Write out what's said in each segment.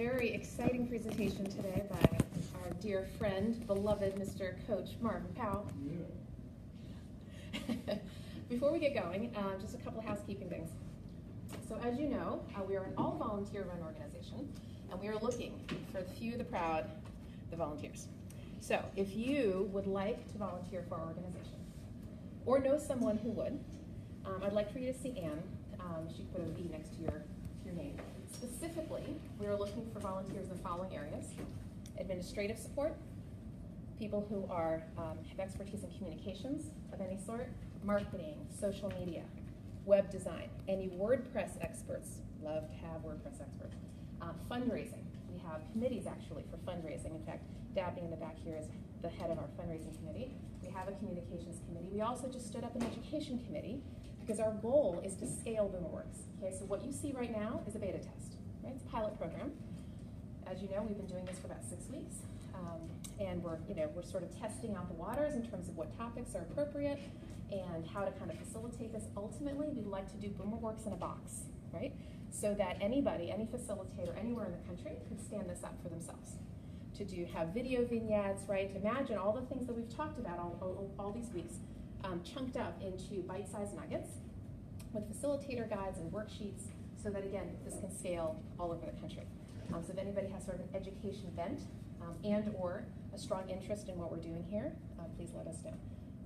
very exciting presentation today by our dear friend, beloved Mr. Coach Marvin Powell. Yeah. Before we get going, just a couple of housekeeping things. So as you know, we are an all-volunteer run organization, and we are looking for the few, the proud, the volunteers. So if you would like to volunteer for our organization, or know someone who would, I'd like for you to see Anne. She put an E next to your name. Specifically, we are looking for volunteers in the following areas: administrative support, people who are have expertise in communications of any sort, marketing, social media, web design, any WordPress experts, love to have WordPress experts, fundraising. We have committees actually for fundraising. In fact, Dabney in the back here is the head of our fundraising committee. We have a communications committee. We also just stood up an education committee because our goal is to scale Boomerworks. Okay, so what you see right now is a beta test, right? It's a pilot program. As you know, we've been doing this for about 6 weeks, and we're sort of testing out the waters in terms of what topics are appropriate and how to kind of facilitate this. Ultimately, we'd like to do Boomerworks in a box, right? So that anybody, any facilitator anywhere in the country could stand this up for themselves. To have video vignettes, right? Imagine all the things that we've talked about all these weeks, chunked up into bite-sized nuggets with facilitator guides and worksheets, so that again, this can scale all over the country. So if anybody has sort of an education bent and or a strong interest in what we're doing here, please let us know.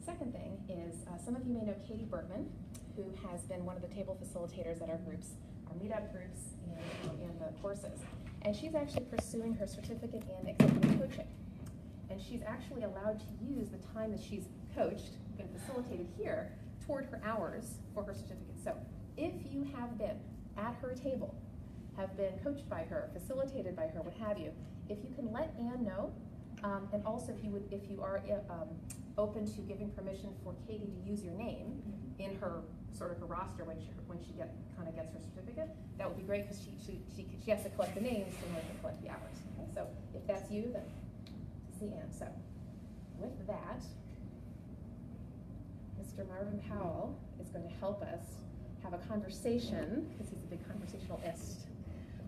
Second thing is, some of you may know Katie Bergman, who has been one of the table facilitators at our groups, our meetup groups, and the courses. And she's actually pursuing her certificate in executive coaching. And she's actually allowed to use the time that she's coached and facilitated here toward her hours for her certificate. So if you have been at her table, have been coached by her, facilitated by her, what have you, if you can let Anne know, and also if you are open to giving permission for Katie to use your name in her sort of her roster when she kind of gets her certificate, that would be great, because she has to collect the names in order to collect the hours. Okay? So if that's you, then see Anne. So with that, Mr. Marvin Powell is going to help us have a conversation, because he's a big conversationalist,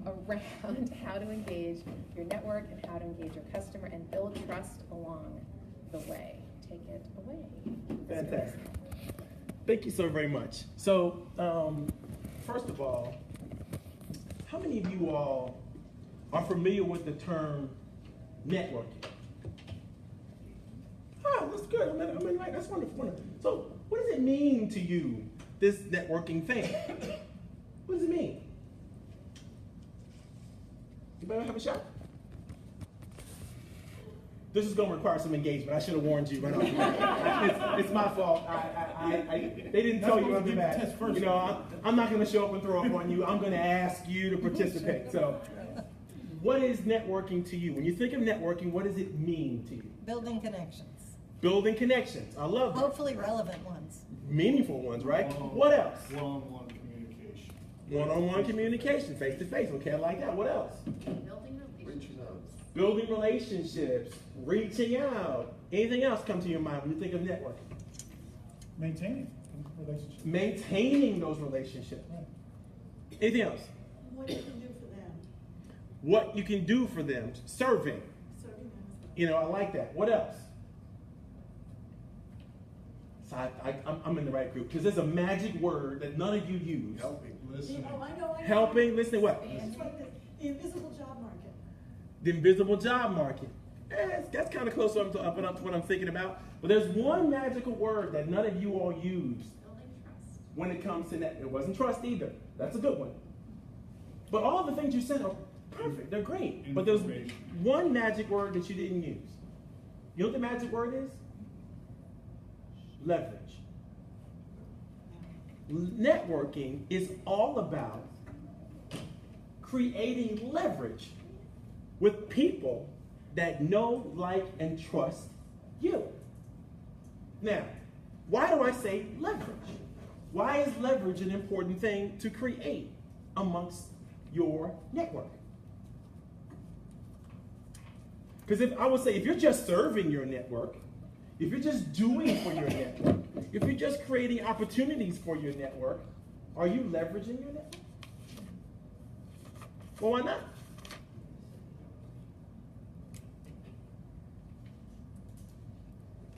around how to engage your network and how to engage your customer and build trust along the way. Take it away. Fantastic. Thank you so very much. So, first of all, how many of you all are familiar with the term networking? Oh, that's good. I mean, right, that's wonderful. So, what does it mean to you, this networking thing? What does it mean? You better have a shot. This is going to require some engagement. I should have warned you right off. It's my fault. They didn't tell you under that. You know, I'm not going to show up and throw up on you. I'm going to ask you to participate. So, what is networking to you? When you think of networking, what does it mean to you? Building connections. Building connections. I love that. Hopefully relevant ones. Meaningful ones, right? What else? One-on-one communication. One-on-one communication, face-to-face. Okay, I like that. What else? Building relationships, reaching out. Anything else come to your mind when you think of networking? Maintaining relationships. Maintaining those relationships. Right. Anything else? What you can do for them. What you can do for them. Serving. Serving them. You know, I like that. What else? So I'm in the right group, because there's a magic word that none of you use. Helping, listening. Oh, I know. Helping, listening, what? It's like the invisible job market. The invisible job market. That's kind of close to what I'm thinking about. But there's one magical word that none of you all use when it comes to that. It wasn't trust either. That's a good one. But all the things you said are perfect. They're great. But there's one magic word that you didn't use. You know what the magic word is? Leverage. Networking is all about creating leverage with people that know, like, and trust you. Now, why do I say leverage? Why is leverage an important thing to create amongst your network? Because if you're just serving your network, if you're just doing for your network, if you're just creating opportunities for your network, are you leveraging your network? Well, why not?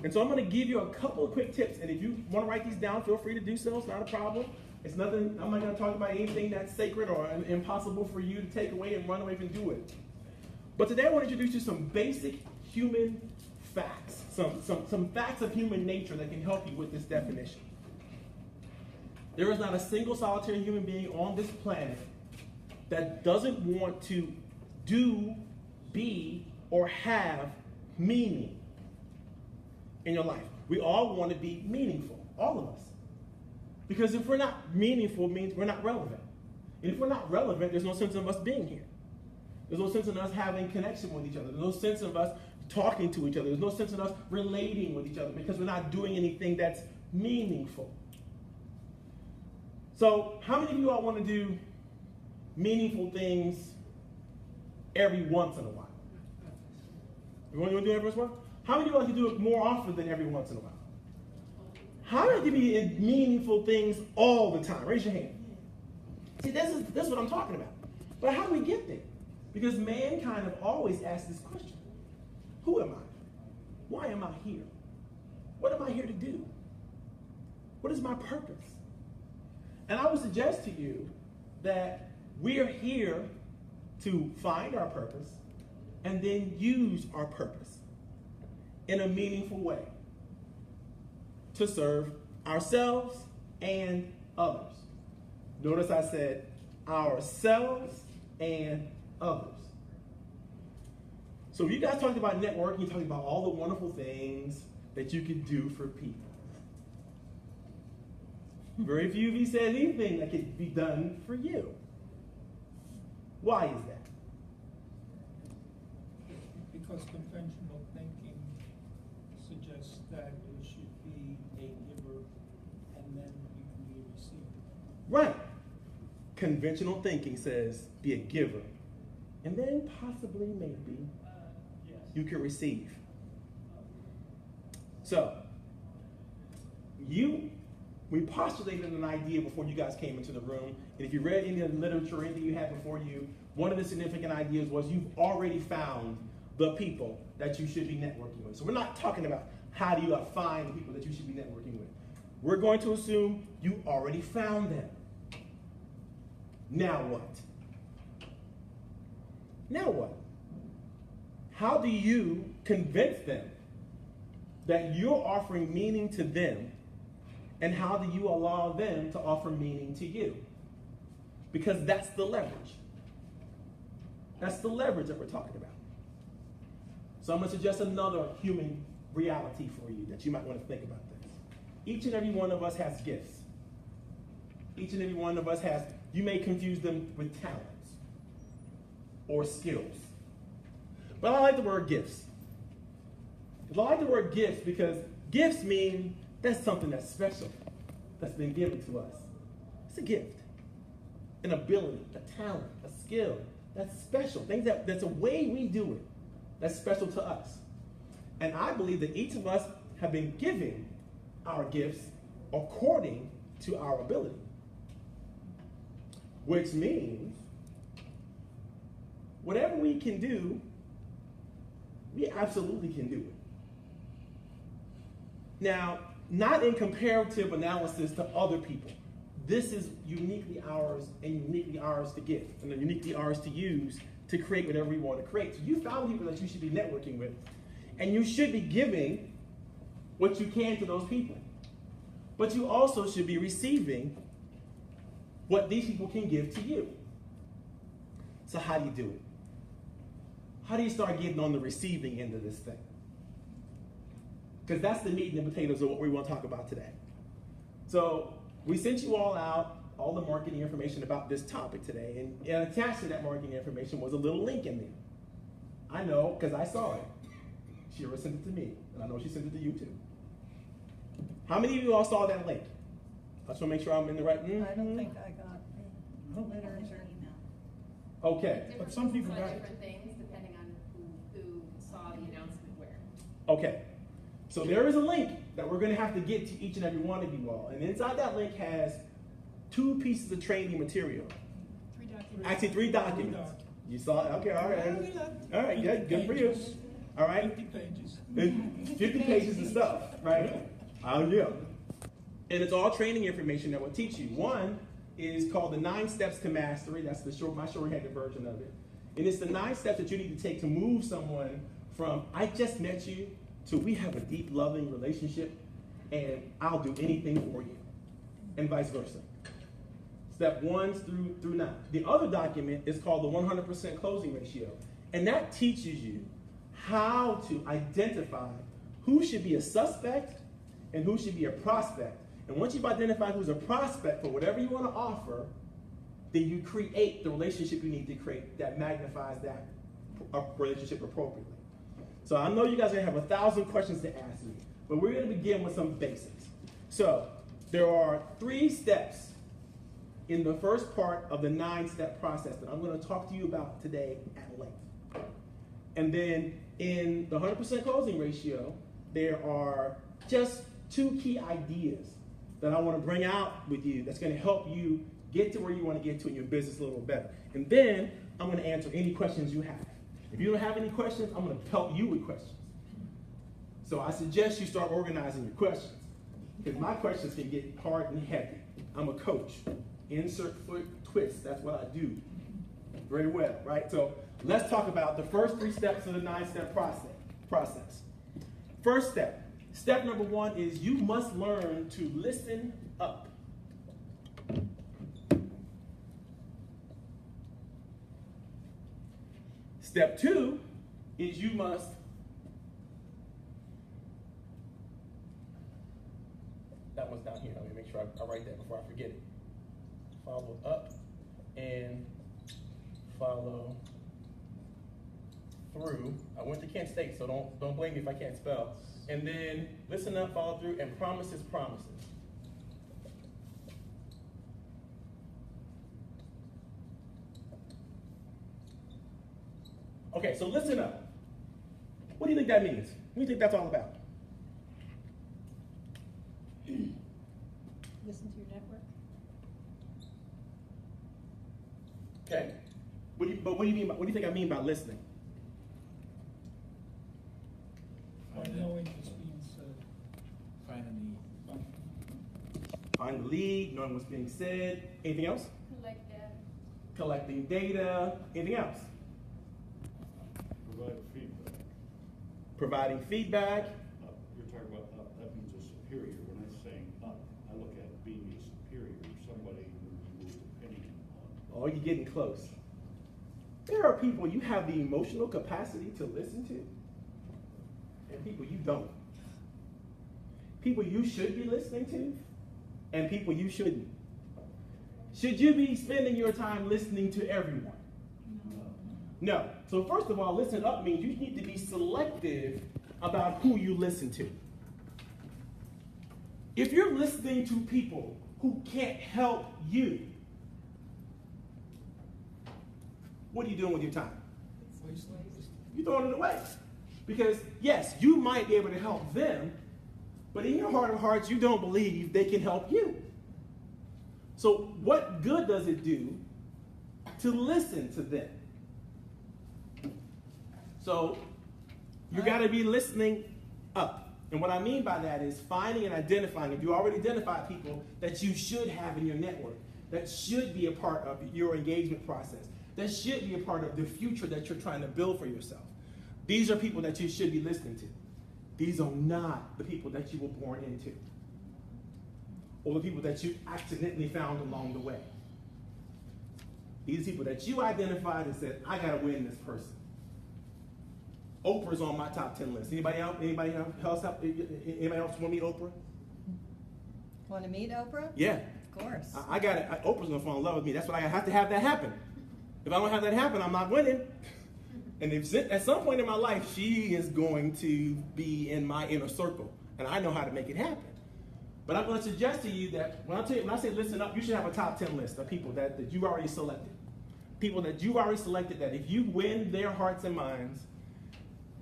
And so I'm going to give you a couple of quick tips. And if you want to write these down, feel free to do so. It's not a problem. It's nothing, I'm not going to talk about anything that's sacred or impossible for you to take away and run away and do it. But today I want to introduce you to some basic human facts, some facts of human nature that can help you with this definition. There is not a single solitary human being on this planet that doesn't want to do, be, or have meaning in your life. We all want to be meaningful, all of us. Because if we're not meaningful, it means we're not relevant. And if we're not relevant, there's no sense of us being here. There's no sense in us having connection with each other. There's no sense of us talking to each other. There's no sense in us relating with each other because we're not doing anything that's meaningful. So how many of you all want to do meaningful things every once in a while? You want to do it every once in a while? How many of you like to do it more often than every once in a while? How many of you be in meaningful things all the time? Raise your hand. See, this is what I'm talking about. But how do we get there? Because mankind have always asked this question. Who am I? Why am I here? What am I here to do? What is my purpose? And I would suggest to you that we are here to find our purpose and then use our purpose in a meaningful way to serve ourselves and others. Notice I said ourselves and others. So you guys talked about networking, you talked about all the wonderful things that you could do for people. Very few of you said anything that could be done for you. Why is that? Because conventional thinking suggests that you should be a giver and then you can be a receiver. Right. Conventional thinking says be a giver and then possibly maybe Yes. you can receive. So, we postulated an idea before you guys came into the room, and if you read any of the literature, anything you had before you, one of the significant ideas was you've already found the people that you should be networking with. So we're not talking about how do you find the people that you should be networking with. We're going to assume you already found them. Now what? Now what? How do you convince them that you're offering meaning to them, and how do you allow them to offer meaning to you? Because that's the leverage. That's the leverage that we're talking about. So I'm going to suggest another human reality for you that you might want to think about this. Each and every one of us has gifts. Each and every one of us has, you may confuse them with talents or skills. But I like the word gifts. I like the word gifts because gifts mean that's something that's special, that's been given to us. It's a gift, an ability, a talent, a skill that's special, things that's a way we do it that's special to us. And I believe that each of us have been given our gifts according to our ability, which means whatever we can do, we absolutely can do it. Now, not in comparative analysis to other people. This is uniquely ours and uniquely ours to give and uniquely ours to use to create whatever we want to create. So you found people that you should be networking with, and you should be giving what you can to those people. But you also should be receiving what these people can give to you. So how do you do it? How do you start getting on the receiving end of this thing? Because that's the meat and the potatoes of what we want to talk about today. So we sent you all out all the marketing information about this topic today, and attached to that marketing information was a little link in there. I know, because I saw it. Shira sent it to me, and I know she sent it to you too. How many of you all saw that link? I just want to make sure I'm in the right. I don't think I got the literature. Okay. But some people saw got it. different things depending on who saw the announcement where. Okay. So there is a link that we're going to have to get to each and every one of you all. And inside that link has 2 pieces of training material. 3 documents. Actually, 3 documents. You saw it? Okay, all right. All right, good for you. All right? 50 pages. And 50 pages of stuff, right? Yeah. And it's all training information that will teach you. One is called the 9 Steps to Mastery. That's my shorthanded version of it. And it's the 9 steps that you need to take to move someone from I just met you to we have a deep, loving relationship and I'll do anything for you, and vice versa. Step 1 through 9. The other document is called the 100% closing ratio. And that teaches you how to identify who should be a suspect and who should be a prospect. And once you've identified who's a prospect for whatever you want to offer, then you create the relationship you need to create that magnifies that relationship appropriately. So I know you guys are going to have 1,000 questions to ask me, but we're going to begin with some basics. So there are 3 steps in the first part of the 9-step process that I'm going to talk to you about today at length. And then in the 100% closing ratio, there are just 2 key ideas that I want to bring out with you that's going to help you get to where you want to get to in your business a little better. And then I'm going to answer any questions you have. If you don't have any questions, I'm going to help you with questions. So I suggest you start organizing your questions, because my questions can get hard and heavy. I'm a coach. Insert foot twist. That's what I do very well, right? So let's talk about the first 3 steps of the 9-step process. First step. Step number 1 is you must learn to listen up. Step 2 is you must that one's down here. Let me make sure I write that before I forget it. Follow up and follow through. I went to Kent State, so don't blame me if I can't spell. And then listen up, follow through, and promises. Okay, so listen up. What do you think that means? What do you think that's all about? Listen to your network. Okay. What do you mean? What do you think I mean by listening? Knowing what's being said. Find a need. Find the lead, knowing what's being said. Anything else? Collect data. Collecting data. Anything else? Provide feedback. Providing feedback. You're talking about up, that means a superior. When I'm saying up, I look at being a superior, somebody who is opinion on. Oh, you're getting close. There are people you have the emotional capacity to listen to, and people you don't. People you should be listening to, and people you shouldn't. Should you be spending your time listening to everyone? No. So first of all, listen up means you need to be selective about who you listen to. If you're listening to people who can't help you, what are you doing with your time? You're throwing it away. Because yes, you might be able to help them, but in your heart of hearts, you don't believe they can help you. So what good does it do to listen to them? So you got to be listening up. And what I mean by that is finding and identifying. If you already identified people that you should have in your network, that should be a part of your engagement process, that should be a part of the future that you're trying to build for yourself. These are people that you should be listening to. These are not the people that you were born into, or the people that you accidentally found along the way. These are people that you identified and said, I got to win this person. Oprah's on my top 10 list. Anybody else? Anybody else want to meet Oprah? Want to meet Oprah? Yeah. Of course. I got it. Oprah's gonna fall in love with me. That's what I have to have that happen. If I don't have that happen, I'm not winning. And if at some point in my life, she is going to be in my inner circle, and I know how to make it happen. But I'm going to suggest to you that when I say listen up, you should have a top 10 list of people that you've already selected. People that you've already selected that if you win their hearts and minds,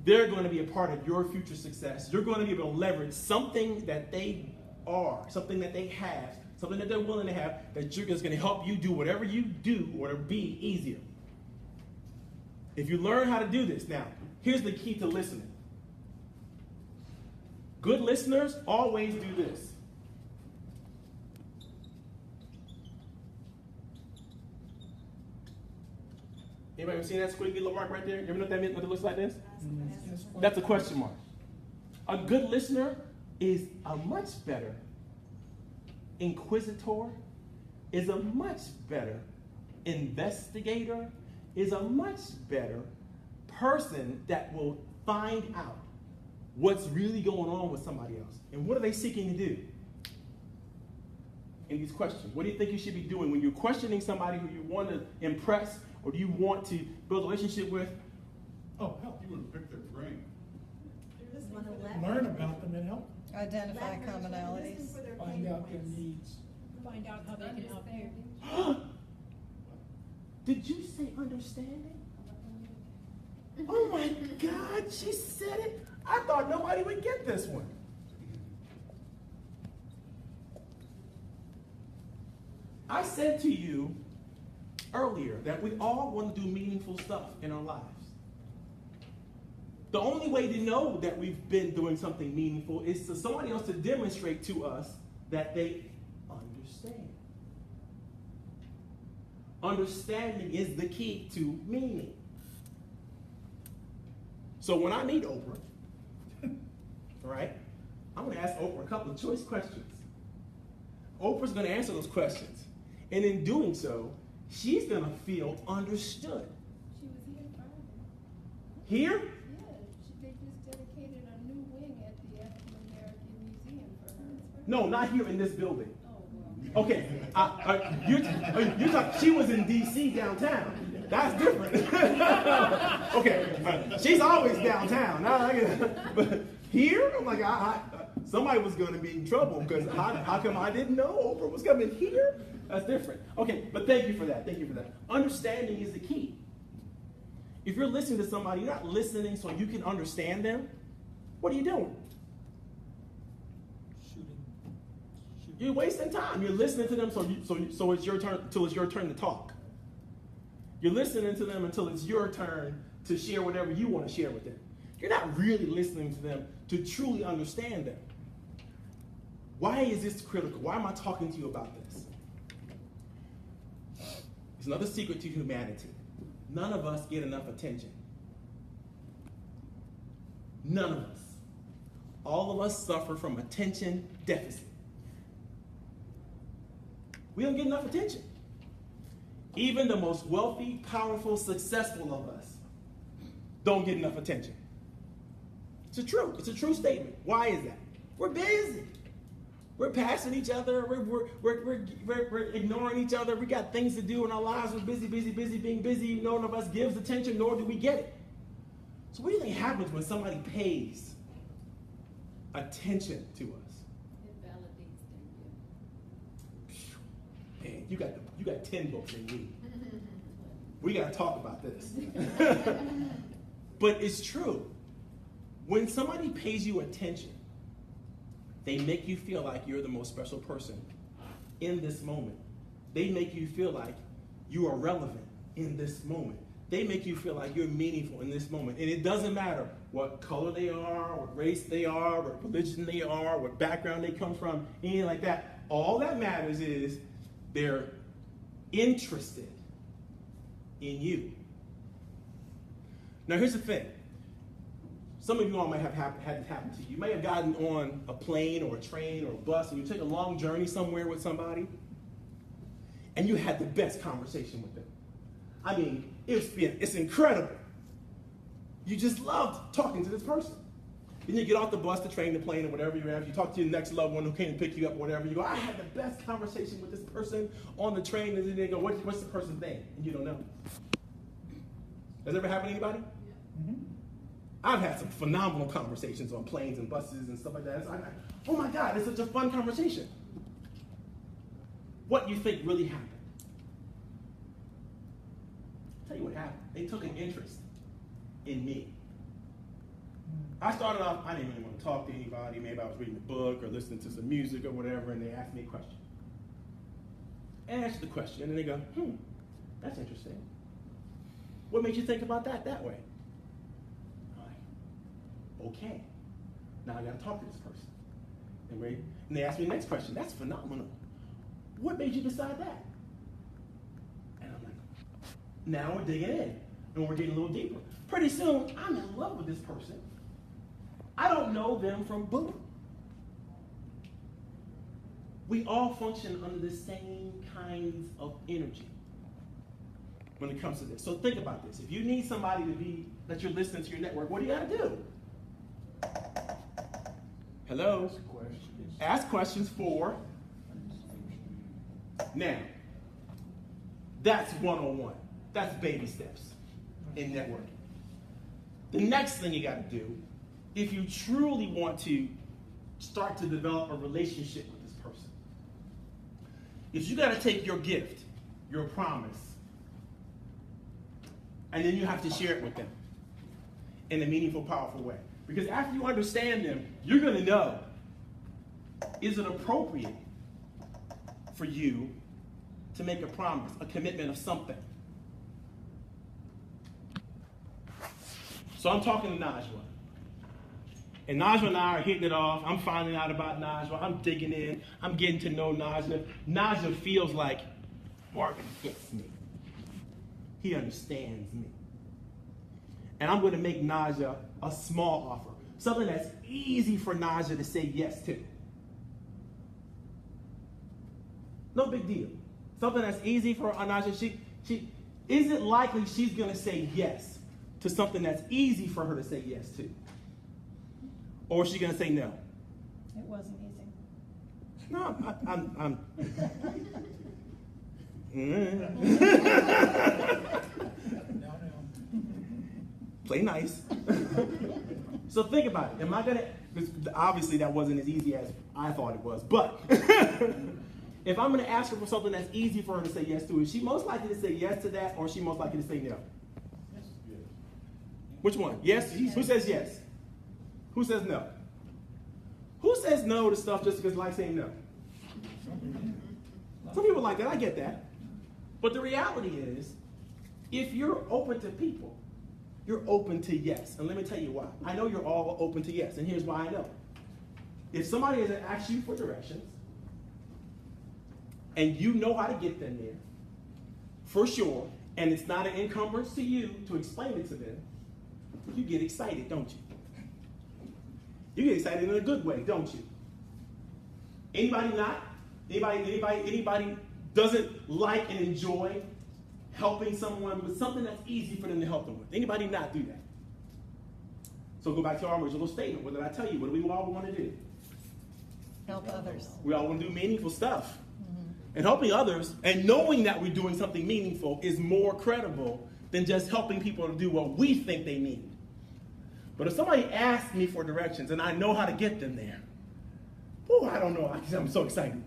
they're going to be a part of your future success. You're going to be able to leverage something that they are, something that they have, something that they're willing to have, that you're just going to help you do whatever you do or be easier. If you learn how to do this, now, Here's the key to listening. Good listeners always do this. Anybody ever seen that squiggly little mark right there? You ever know what that means? What it looks like this? That's a question mark. A good listener is a much better inquisitor, is a much better investigator, is a much better person that will find out what's really going on with somebody else. And what are they seeking to do in these questions? What do you think you should be doing when you're questioning somebody who you want to impress or do you want to build a relationship with? Oh, hell, you would pick their brain. Learn about them and help Identify commonalities. find out their needs. Find out how they can help you. Did you say understanding? Oh my God, she said it. I thought nobody would get this one. I said to you earlier that we all want to do meaningful stuff in our lives. The only way to know that we've been doing something meaningful is for somebody else to demonstrate to us that they understand. Understanding is the key to meaning. So when I meet Oprah, right, I'm going to ask Oprah a couple of choice questions. Oprah's going to answer those questions. And in doing so, she's going to feel understood. She was here Friday. Here? Yeah, they just dedicated a new wing at the African American Museum for her. No, not here in this building. Oh, well. Okay, you're talking, she was in D.C. downtown. That's different. Okay, she's always downtown. But here, I'm like, somebody was going to be in trouble because how come I didn't know Oprah was coming here? That's different. Okay, but thank you for that. Thank you for that. Understanding is the key. If you're listening to somebody, you're not listening so you can understand them. What are you doing? Shooting. You're wasting time. You're listening to them so it's your turn until it's your turn to talk. You're listening to them until it's your turn to share whatever you want to share with them. You're not really listening to them to truly understand them. Why is this critical? Why am I talking to you about this? It's another secret to humanity. None of us get enough attention. None of us. All of us suffer from attention deficit. We don't get enough attention. Even the most wealthy, powerful, successful of us don't get enough attention. It's a true statement. Why is that? We're busy. We're passing each other. We're ignoring each other. We got things to do in our lives. We're busy, being busy. None of us gives attention, nor do we get it. So what do you think happens when somebody pays attention to us? It validates their gift. Man, you got 10 books in you. We got to talk about this. But it's true. When somebody pays you attention, they make you feel like you're the most special person in this moment. They make you feel like you are relevant in this moment. They make you feel like you're meaningful in this moment. And it doesn't matter what color they are, what race they are, what religion they are, what background they come from, anything like that. All that matters is they're interested in you. Now here's the thing. Some of you all might have had it happen to you. You may have gotten on a plane or a train or a bus and you take a long journey somewhere with somebody and you had the best conversation with them. I mean, it's incredible. You just loved talking to this person. Then you get off the bus, the train, the plane, or whatever you have. You talk to your next loved one who came to pick you up, or whatever. You go, I had the best conversation with this person on the train. And then they go, what's the person's name? And you don't know. Has that ever happened to anybody? Mm-hmm. I've had some phenomenal conversations on planes and buses and stuff like that. It's like, oh my God, it's such a fun conversation. What do you think really happened? I'll tell you what happened. They took an interest in me. I started off, I didn't really want to talk to anybody. Maybe I was reading a book or listening to some music or whatever, and they asked me a question. And I answered the question, and they go, that's interesting. What made you think about that way? Okay, now I gotta talk to this person. And they ask me the next question. That's phenomenal. What made you decide that? And I'm like, now we're digging in, and we're getting a little deeper. Pretty soon, I'm in love with this person. I don't know them from boom. We all function under the same kinds of energy when it comes to this. So think about this. If you need somebody that you're listening to your network, what do you gotta do? Hello? Ask questions for. Now, that's one-on-one. That's baby steps in networking. The next thing you gotta do, if you truly want to start to develop a relationship with this person, is you gotta take your gift, your promise, and then you have to share it with them in a meaningful, powerful way. Because after you understand them, you're gonna know, is it appropriate for you to make a promise, a commitment of something? So I'm talking to Najwa. And Najwa and I are hitting it off. I'm finding out about Najwa. I'm digging in. I'm getting to know Najwa. Najwa feels like Marvin gets me. He understands me. And I'm going to make Najwa a small offer. Something that's easy for Najwa to say yes to. No big deal. Something that's easy for Najwa. Is it likely she's going to say yes to something that's easy for her to say yes to? Or is she going to say no? It wasn't easy. No, I'm play nice. So think about it. Am I going to, obviously that wasn't as easy as I thought it was, but if I'm going to ask her for something that's easy for her to say yes to, is she most likely to say yes to that, or is she most likely to say no? Yes. Which one? Yes? Who says yes? Who says no? Who says no to stuff just because they like saying no? Some people like that. I get that. But the reality is, if you're open to people, you're open to yes. And let me tell you why. I know you're all open to yes, and here's why I know. If somebody has asked you for directions, and you know how to get them there, for sure, and it's not an encumbrance to you to explain it to them, you get excited, don't you? You get excited in a good way, don't you? Anybody not? Anybody doesn't like and enjoy helping someone with something that's easy for them to help them with? Anybody not do that? So go back to our original statement. What did I tell you? What do we all want to do? Help others. We all want to do meaningful stuff. And helping others and knowing that we're doing something meaningful is more credible than just helping people to do what we think they need. But if somebody asks me for directions and I know how to get them there, oh, I don't know. I'm so excited.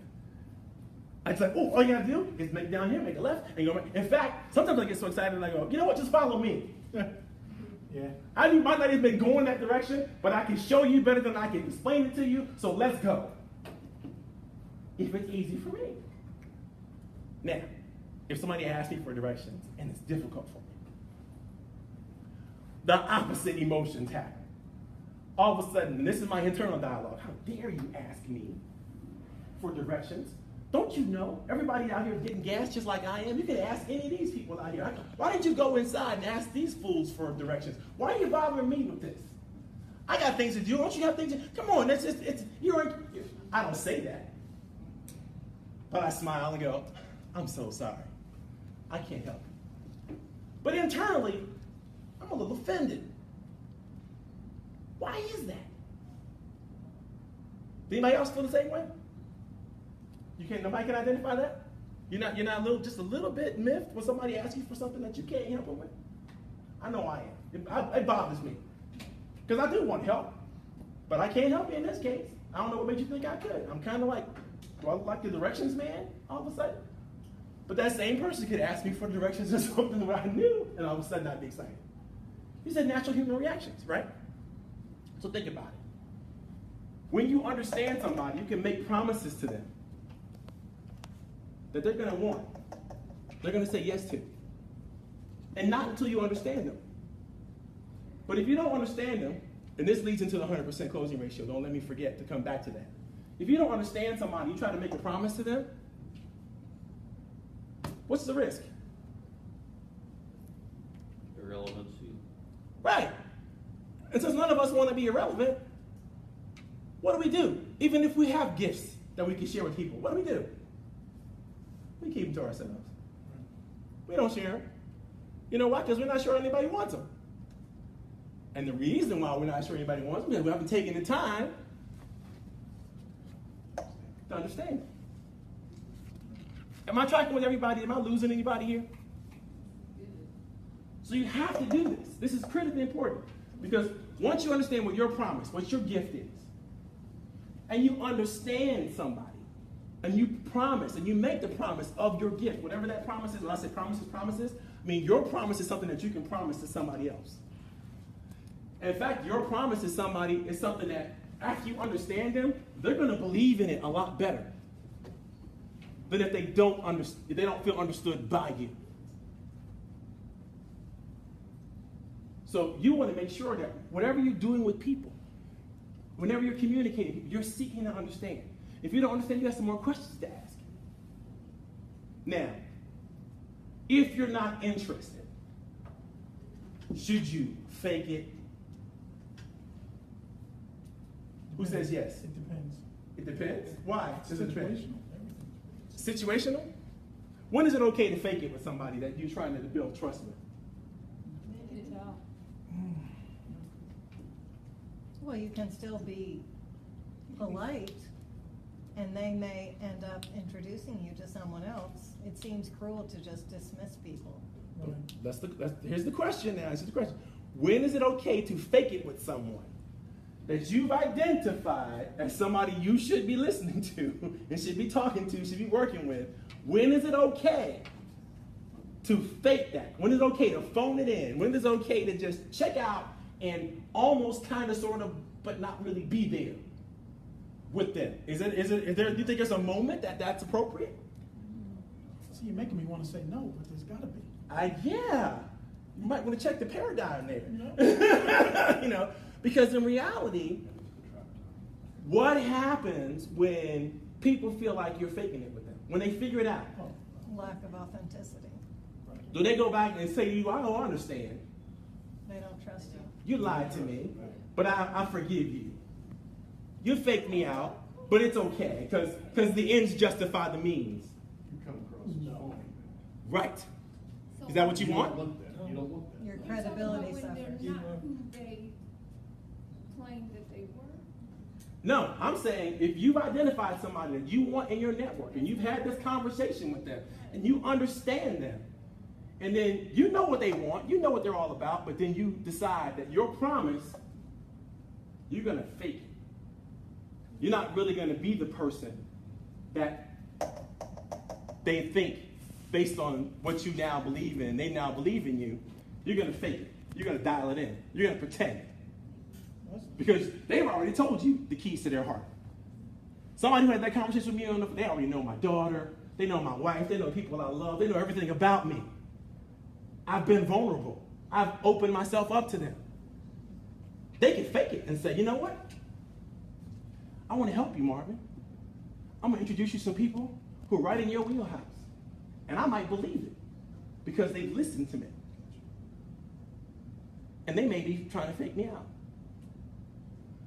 It's like, oh, all you gotta do is make down here, make a left, and go right. In fact, sometimes I get so excited and I go, you know what, just follow me. Yeah. I might not even been going that direction, but I can show you better than I can explain it to you, so let's go. If it's easy for me. Now, if somebody asks me for directions and it's difficult for me, the opposite emotions happen. All of a sudden, and this is my internal dialogue, how dare you ask me for directions? Don't you know everybody out here is getting gas just like I am? You could ask any of these people out here. Why didn't you go inside and ask these fools for directions? Why are you bothering me with this? I got things to do. Don't you have things to do? Come on, I don't say that. But I smile and go, I'm so sorry. I can't help you. But internally, I'm a little offended. Why is that? Anybody else feel the same way? Nobody can identify that? You're not just a little bit miffed when somebody asks you for something that you can't help them with? I know I am. It bothers me. Because I do want help. But I can't help you in this case. I don't know what made you think I could. I'm kind of like, do I look like the directions man all of a sudden? But that same person could ask me for directions or something that I knew, and all of a sudden I'd be excited. These are natural human reactions, right? So think about it. When you understand somebody, you can make promises to them that they're going to want. They're going to say yes to. And not until you understand them. But if you don't understand them, and this leads into the 100% closing ratio. Don't let me forget to come back to that. If you don't understand somebody, you try to make a promise to them, what's the risk? Irrelevancy. Right. And since none of us want to be irrelevant, what do? Even if we have gifts that we can share with people, what do? We keep them to ourselves. We don't share them. You know why? Because we're not sure anybody wants them. And the reason why we're not sure anybody wants them is we haven't taken the time to understand them. Am I tracking with everybody? Am I losing anybody here? So you have to do this. This is critically important. Because once you understand what your promise, what your gift is, and you understand somebody, and you promise, and you make the promise of your gift, whatever that promise is, when I say promises, I mean your promise is something that you can promise to somebody else. In fact, your promise to somebody is something that after you understand them, they're going to believe in it a lot better than if they don't feel understood by you. So you want to make sure that whatever you're doing with people, whenever you're communicating, you're seeking to understand. If you don't understand, you have some more questions to ask. Now, if you're not interested, should you fake it? Who says yes? It depends. It depends. Why? Does it depend? Situational. Everything. Situational? When is it okay to fake it with somebody that you're trying to build trust with? Well, you can still be polite, and they may end up introducing you to someone else. It seems cruel to just dismiss people. Right. Here's the question now. Here's the question. When is it okay to fake it with someone that you've identified as somebody you should be listening to and should be talking to, should be working with? When is it okay to fake that? When is it okay to phone it in? When is it okay to just check out and almost kind of sort of, but not really be there with them? Is there, do you think there's a moment that's appropriate? See, you're making me want to say no, but there's got to be. Yeah. You might want to check the paradigm there. You know, because in reality, what happens when people feel like you're faking it with them? When they figure it out? Lack of authenticity. Do they go back and say to you, I don't understand. They don't trust you. You lied to me, but I forgive you. You faked me out, but it's okay, because the ends justify the means. You come across as phony. Right. Is that what you want? You don't look that. Your You're credibility talking about when suffers. they're not who they claimed that they were? No, I'm saying if you've identified somebody that you want in your network and you've had this conversation with them and you understand them, and then you know what they want, you know what they're all about, but then you decide that your promise, you're going to fake it. You're not really going to be the person that they think, based on what you now believe in, they now believe in you. You're going to fake it. You're going to dial it in. You're going to pretend. Because they've already told you the keys to their heart. Somebody who had that conversation with me, they already know my daughter, they know my wife, they know people I love, they know everything about me. I've been vulnerable. I've opened myself up to them. They can fake it and say, you know what? I want to help you, Marvin. I'm going to introduce you to some people who are right in your wheelhouse. And I might believe it because they've listened to me. And they may be trying to fake me out.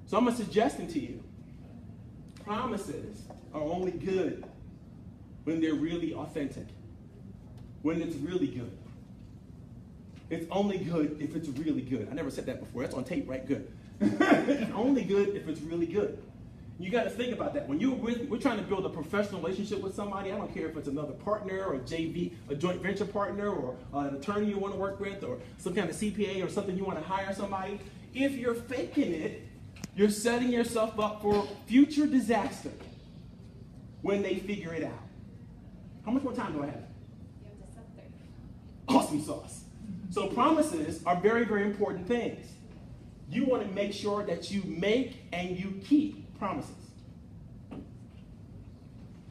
So I'm suggesting to you, promises are only good when they're really authentic, when it's really good. It's only good if it's really good. I never said that before. That's on tape, right? Good. It's only good if it's really good. You got to think about that. When we're trying to build a professional relationship with somebody, I don't care if it's another partner or a JV, a joint venture partner, or an attorney you want to work with, or some kind of CPA or something you want to hire somebody. If you're faking it, you're setting yourself up for future disaster when they figure it out. How much more time do I have? You have to set there. Awesome sauce. So promises are very, very important things. You want to make sure that you make and you keep promises.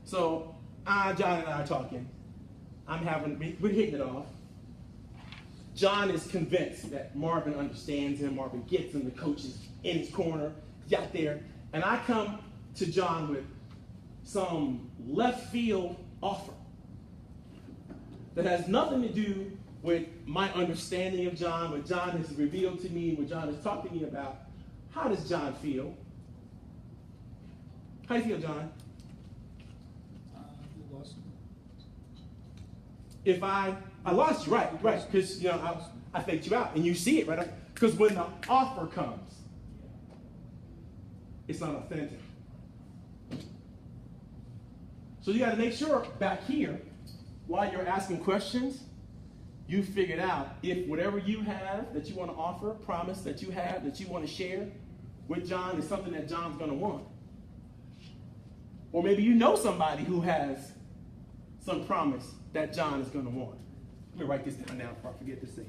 So, John and I are talking. We're hitting it off. John is convinced that Marvin understands him. Marvin gets him. The coach is in his corner. He's out there. And I come to John with some left field offer that has nothing to do with my understanding of John, what John has revealed to me, what John has talked to me about. How does John feel? How do you feel, John? You lost me. If I lost you, right, because I faked you out, and you see it, right? Because when the offer comes, it's not authentic. So you got to make sure back here, while you're asking questions, you figured out if whatever you have that you want to offer, promise that you have that you want to share with John is something that John's going to want. Or maybe you know somebody who has some promise that John is going to want. Let me write this down now before I forget to say it.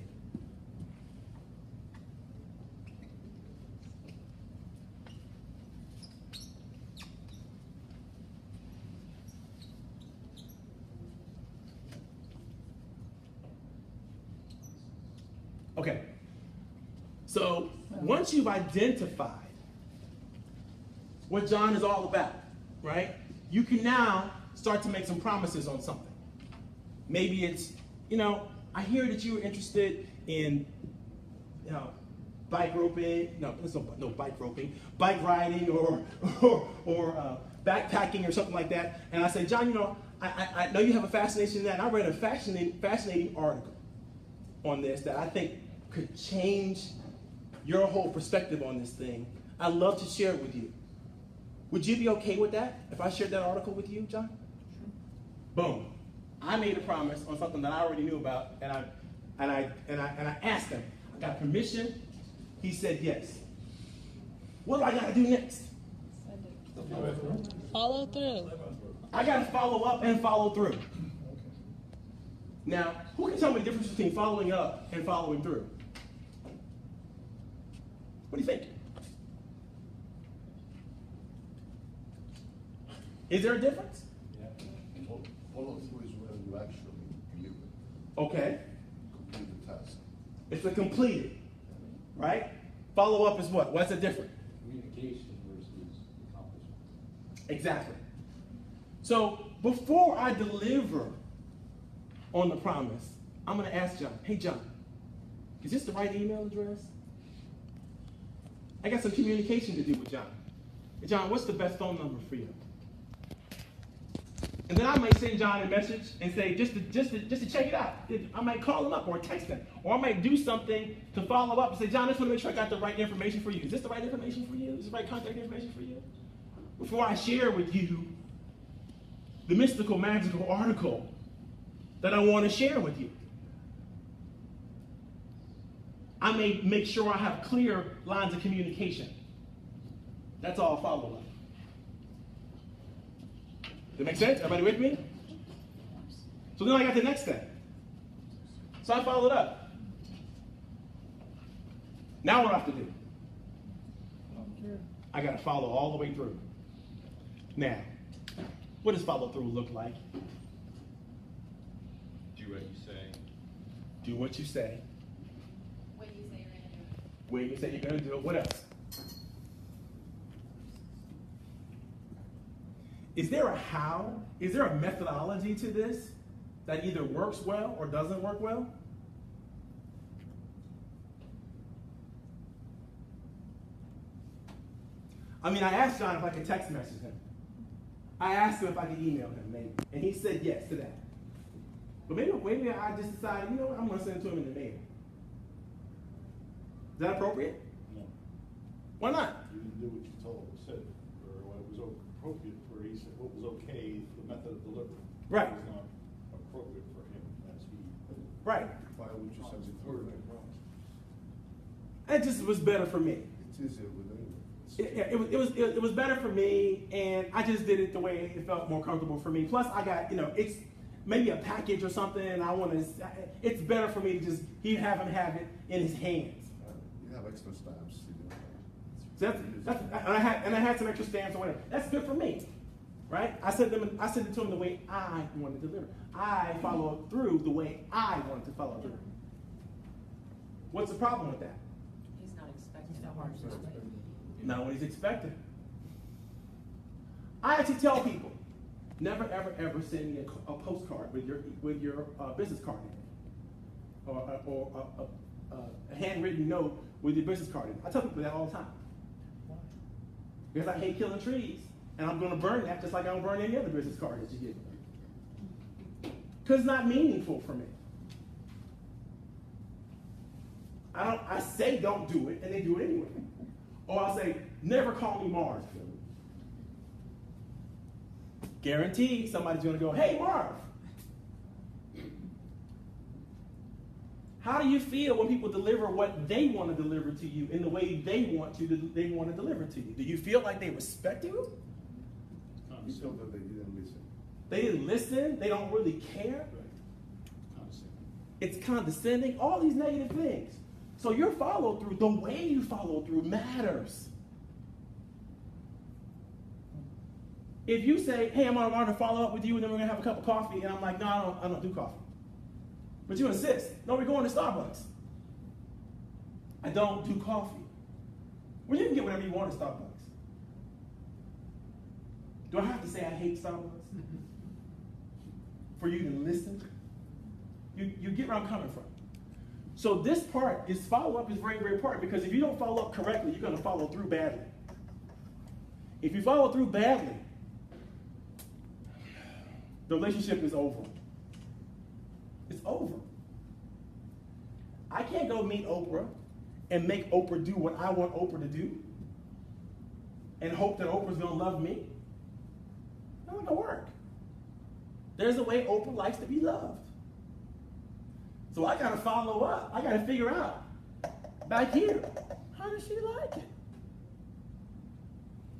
Okay. So once you've identified what John is all about, right? You can now start to make some promises on something. Maybe it's, I hear that you were interested in, bike roping. No, there's no bike roping. Bike riding or backpacking or something like that. And I say, John, I know you have a fascination in that. And I read a fascinating article on this that I think could change your whole perspective on this thing. I'd love to share it with you. Would you be okay with that if I shared that article with you, John? Sure. Boom. I made a promise on something that I already knew about, and I asked him. I got permission. He said yes. What do I got to do next? Follow through. I got to follow up and follow through. Now, who can tell me the difference between following up and following through? What do you think? Is there a difference? Yeah. Follow through is when you actually deliver. Okay. Complete the task. It's a completed, right? Follow up is what? What's the difference? Communication versus accomplishment. Exactly. So before I deliver on the promise, I'm going to ask John, hey John, is this the right email address? I got some communication to do with John. Hey John, what's the best phone number for you? And then I might send John a message and say, just to check it out. I might call him up or text him. Or I might do something to follow up and say, John, I just want to make sure I got the right information for you. Is this the right information for you? Is this the right contact information for you? Before I share with you the mystical, magical article that I want to share with you. I may make sure I have clear lines of communication. That's all follow-up. Does that make sense? Everybody with me? So then I got the next step. So I followed up. Now what do I have to do? I got to follow all the way through. Now, what does follow through look like? Do what you say. Do what you say. When you say you're going to do it. When you say you're going to do it. What else? Is there a how? Is there a methodology to this that either works well or doesn't work well? I mean, I asked John if I could text message him. I asked him if I could email him, maybe. And he said yes to that. But maybe I just decided, you know what, I'm going to send it to him in the mail. Is that appropriate? No. Why not? You didn't do what you said, or what was appropriate for, he said what was okay, the method of delivery. Right. It was not appropriate for him, that's he. Right. Why would you send it through? It just was better for me. It's easier with anyone. It was better for me, and I just did it the way it felt more comfortable for me. Plus, I got, it's maybe a package or something, and it's better for me to just have him have it in his hands. You have extra stamps. So and I had some extra stamps or whatever. That's good for me, right? I sent it to him the way I wanted to deliver. I followed through the way I wanted to follow through. What's the problem with that? He's not expecting a hard stop. Not what he's expecting. I actually tell people, never, ever, ever send me a postcard with your business card in it, or a handwritten note with your business card in it. I tell people that all the time. Because I hate killing trees, and I'm going to burn that just like I don't burn any other business card that you give me. Because it's not meaningful for me. I say don't do it, and they do it anyway. Or I'll say, never call me Marv. Guaranteed somebody's going to go, hey, Marv. How do you feel when people deliver what they want to deliver to you in the way they want to deliver to you? Do you feel like they respect you? You feel that they didn't listen. They didn't listen? They don't really care? It's condescending, all these negative things. So your follow through, the way you follow through matters. If you say, hey, I'm going to follow up with you and then we're going to have a cup of coffee, and I'm like, no, I don't do coffee. But you insist, no, we're going to Starbucks. I don't do coffee. Well, you can get whatever you want at Starbucks. Do I have to say I hate Starbucks? For you to listen? You get where I'm coming from. So this part, is follow-up is very, very important, because if you don't follow up correctly, you're going to follow through badly. If you follow through badly, the relationship is over. It's over. I can't go meet Oprah and make Oprah do what I want Oprah to do and hope that Oprah's going to love me. That's not going to work. There's a way Oprah likes to be loved. So I got to follow up. I got to figure out, back here, how does she like it?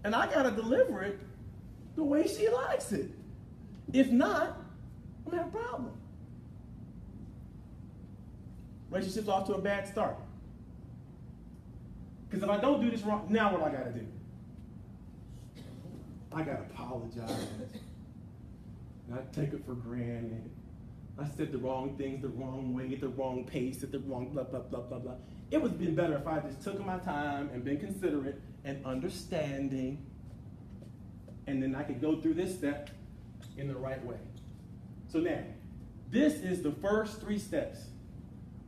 And I got to deliver it the way she likes it. If not, I'm going to have a problem. Relationship's off to a bad start. Because if I don't do this wrong, now what I got to do? I got to apologize. And I take it for granted. I said the wrong things the wrong way, the wrong pace, at the wrong blah, blah, blah, blah, blah. It would have been better if I just took my time and been considerate and understanding, and then I could go through this step in the right way. So now, this is the first 3 steps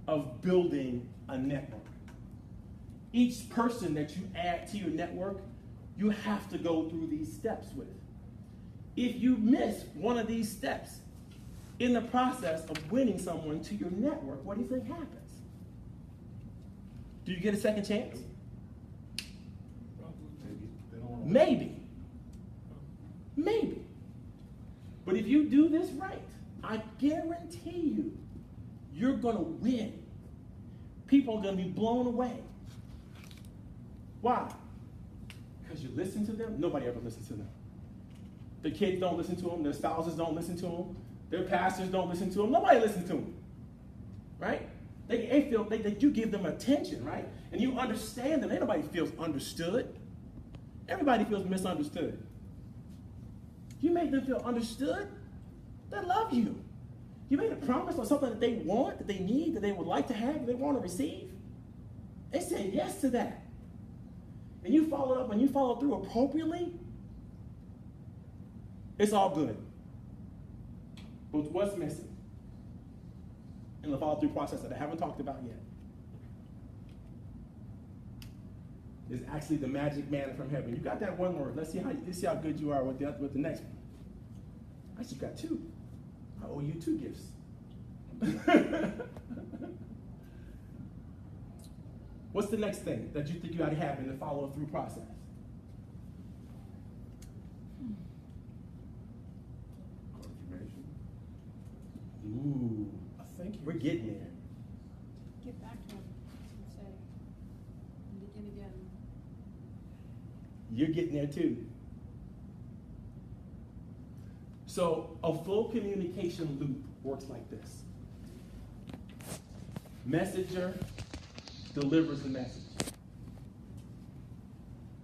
of building a network. Each person that you add to your network, you have to go through these steps with. If you miss one of these steps in the process of winning someone to your network, what do you think happens? Do you get a second chance? Maybe. Maybe. But if you do this right, I guarantee you, you're going to win. People are going to be blown away. Why? Because you listen to them. Nobody ever listens to them. Their kids don't listen to them. Their spouses don't listen to them. Their pastors don't listen to them. Nobody listens to them. Right? They feel that you give them attention, right? And you understand them. Ain't nobody feels understood. Everybody feels misunderstood. You make them feel understood, they love you. You made a promise on something that they want, that they need, that they would like to have, that they want to receive. They say yes to that. And you follow up and you follow through appropriately, it's all good. But what's missing in the follow-through process that I haven't talked about yet is actually the magic manna from heaven. You got that one word. Let's see how good you are with the next one. I actually got 2. I owe you 2 gifts. What's the next thing that you think you ought to have in the follow-through process? Confirmation. Ooh, we're getting there. Get back to him and say, and begin again. You're getting there too. So a full communication loop works like this. Messenger delivers the message.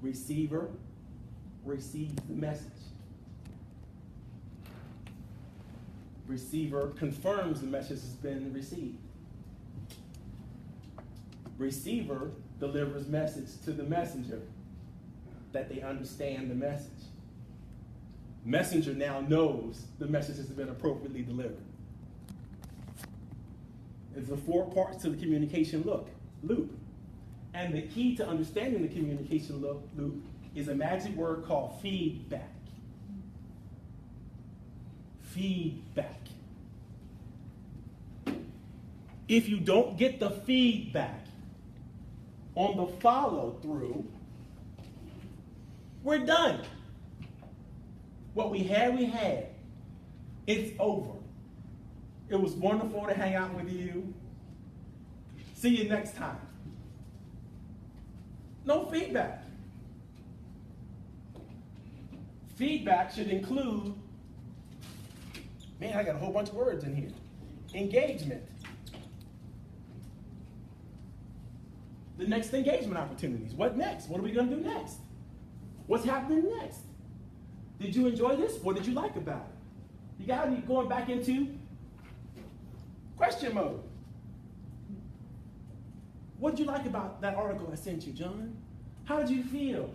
Receiver receives the message. Receiver confirms the message has been received. Receiver delivers message to the messenger that they understand the message. Messenger now knows the message has been appropriately delivered. There's the 4 parts to the communication loop. And the key to understanding the communication loop is a magic word called feedback. Feedback. If you don't get the feedback on the follow through, we're done. What we had. It's over. It was wonderful to hang out with you. See you next time. No feedback. Feedback should include, man, I got a whole bunch of words in here. Engagement. The next engagement opportunities. What next? What are we going to do next? What's happening next? Did you enjoy this? What did you like about it? You got to be going back into question mode. What did you like about that article I sent you, John? How did you feel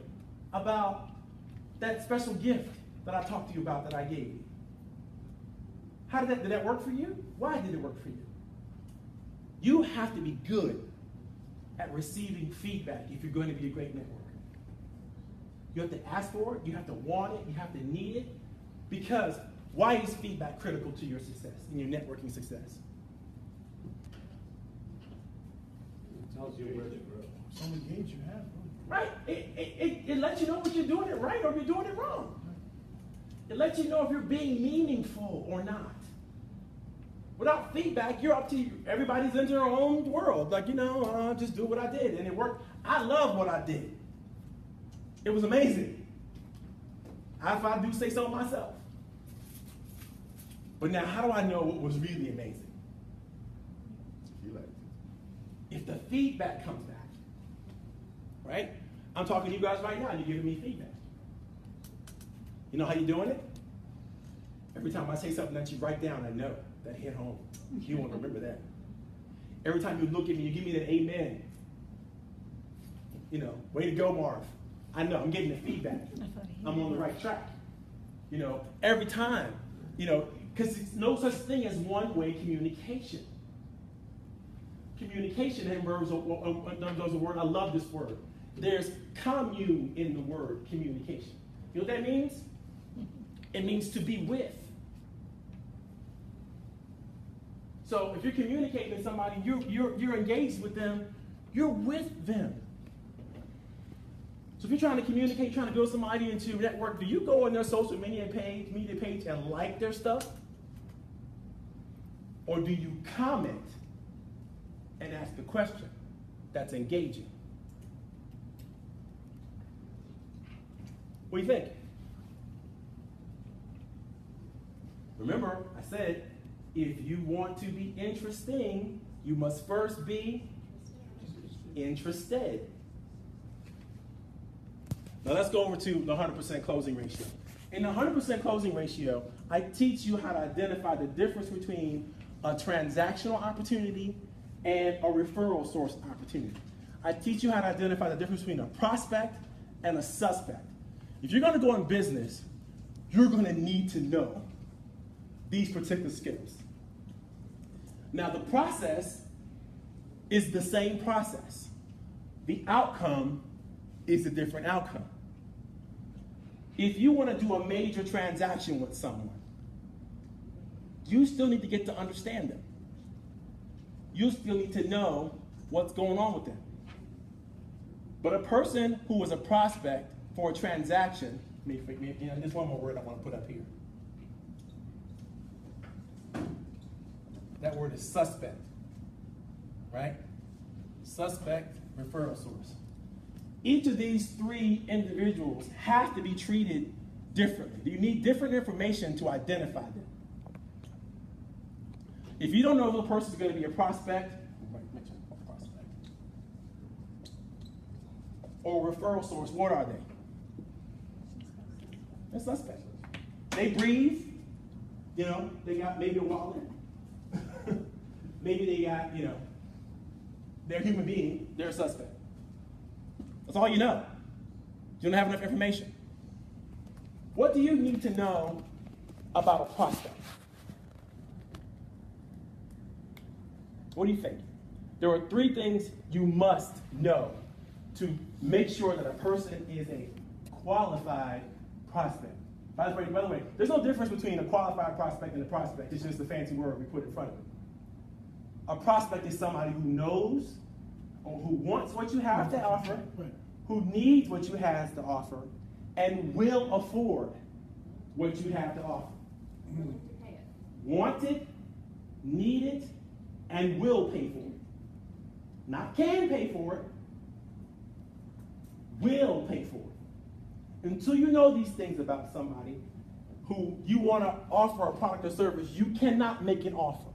about that special gift that I talked to you about that I gave you? Did that work for you? Why did it work for you? You have to be good at receiving feedback if you're going to be a great networker. You have to ask for it, you have to want it, you have to need it. Because why is feedback critical to your success, in your networking success? It tells you where to grow. Some engage you have. Right? It lets you know if you're doing it right or if you're doing it wrong. It lets you know if you're being meaningful or not. Without feedback, you're up to you. Everybody's in their own world. Like, just do what I did. And it worked. I love what I did. It was amazing. If I do say so myself. But now, how do I know what was really amazing? If the feedback comes back, right? I'm talking to you guys right now, and you're giving me feedback. You know how you're doing it? Every time I say something that you write down, I know that hit home. You want to remember that. Every time you look at me, you give me that amen. Way to go, Marv. I know, I'm getting the feedback. I'm on the right track. Every time, because there's no such thing as one-way communication. Communication involves a word. I love this word. There's commune in the word communication. You know what that means? It means to be with. So if you're communicating with somebody, you're engaged with them, you're with them. So if you're trying to communicate, trying to build somebody into a network, do you go on their social media page and like their stuff? Or do you comment and ask a question that's engaging? What do you think? Remember, I said, if you want to be interesting, you must first be interested. Now let's go over to the 100% closing ratio. In the 100% closing ratio, I teach you how to identify the difference between a transactional opportunity and a referral source opportunity. I teach you how to identify the difference between a prospect and a suspect. If you're going to go in business, you're going to need to know these particular skills. Now, the process is the same process. The outcome is a different outcome. If you want to do a major transaction with someone, you still need to get to understand them. You still need to know what's going on with them. But a person who is a prospect for a transaction, there's one more word I want to put up here. That word is suspect, right? Suspect, referral source. Each of these 3 individuals have to be treated differently. You need different information to identify them. If you don't know if the person is going to be a prospect, or referral source, what are they? They're suspect. They breathe, they got maybe a wallet. Maybe they got, they're a human being. they're a suspect. That's all you know. You don't have enough information. What do you need to know about a prospect? What do you think? There are 3 things you must know to make sure that a person is a qualified prospect. By the way, there's no difference between a qualified prospect and a prospect. It's just a fancy word we put in front of it. A prospect is somebody who knows or who wants what you have to offer, who needs what you have to offer, and will afford what you have to offer. Willing to pay it. Want it, need it, and will pay for it. Not can pay for it, will pay for it. Until you know these things about somebody who you want to offer a product or service, you cannot make an offer.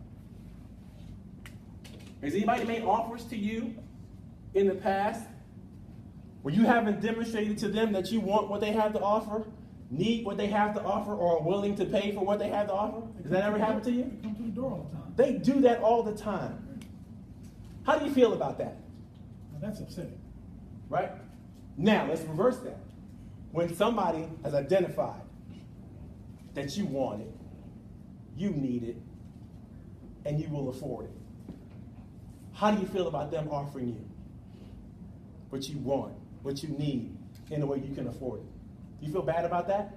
Has anybody made offers to you in the past where you haven't demonstrated to them that you want what they have to offer, need what they have to offer, or are willing to pay for what they have to offer? Has that ever happened to you? They come to the door all the time. They do that all the time. How do you feel about that? Now, that's upsetting. Right? Now, let's reverse that. When somebody has identified that you want it, you need it, and you will afford it, how do you feel about them offering you what you want, what you need, in a way you can afford it? You feel bad about that?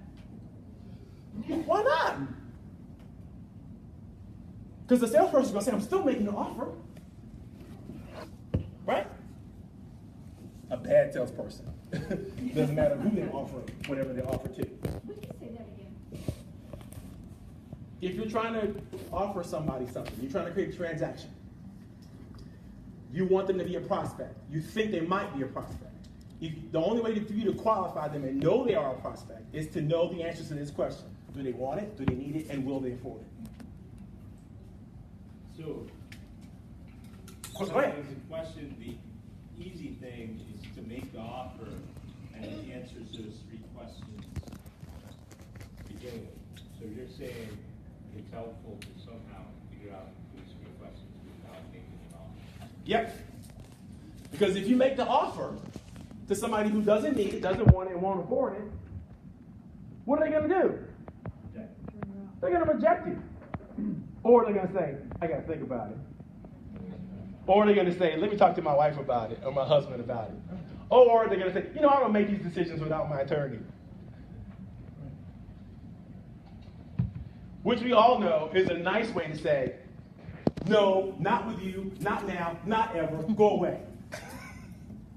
Why not? Because the salesperson is going to say, I'm still making an offer. Right? A bad salesperson. Doesn't matter who they offer, whatever they offer to. We can say that again. If you're trying to offer somebody something, you're trying to create a transaction, you want them to be a prospect. You think they might be a prospect. The only way for you to qualify them and know they are a prospect is to know the answers to this question. Do they want it? Do they need it? And will they afford it? So, Go ahead. there's a question, the easy thing is to make the offer and it answers those 3 questions beginning. So you're saying it's helpful to somehow figure out those 3 questions without making an offer. Yep. Because if you make the offer to somebody who doesn't need it, doesn't want it, and won't afford it, what are they going to do? They're going to reject you. Or they're going to say, I got to think about it. Or they're going to say, let me talk to my wife about it, or my husband about it. Or they're going to say, I don't make these decisions without my attorney. Which we all know is a nice way to say, no, not with you, not now, not ever, go away.